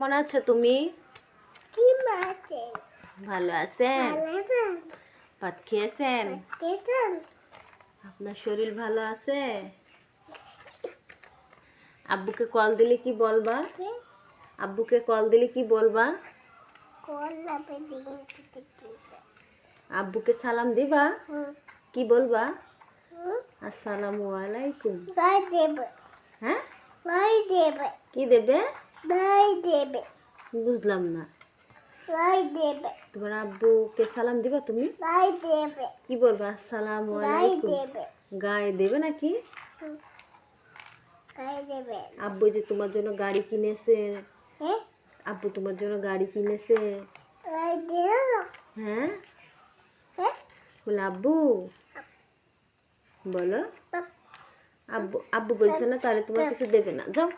কেমন আছো তুমি? ভালো আছেন? ভাত খেয়েছেন? আপনার শরীর ভালো আছে? আব্বুকে কল দিলে কি বলবা? আব্বুকে কল দিলে কি বলবা? আব্বুকে সালাম দিবা? কি বলবা? আসসালামু আলাইকুম। হ্যাঁ, কি দেবে? বুঝলাম না। তোমার আব্বুকে সালাম দিবা তুমি? কি বলবা? আসসালামু আলাইকুম। গায়ে দেবে নাকি? আব্বু যে তোমার জন্য গাড়ি কিনেছে। আব্বু তোমার জন্য গাড়ি কিনেছে। হ্যাঁ, বলে আব্বু বলো। আব্বু আব্বু বলছে না, তাহলে তোমার কিছু দেবে না, যাও।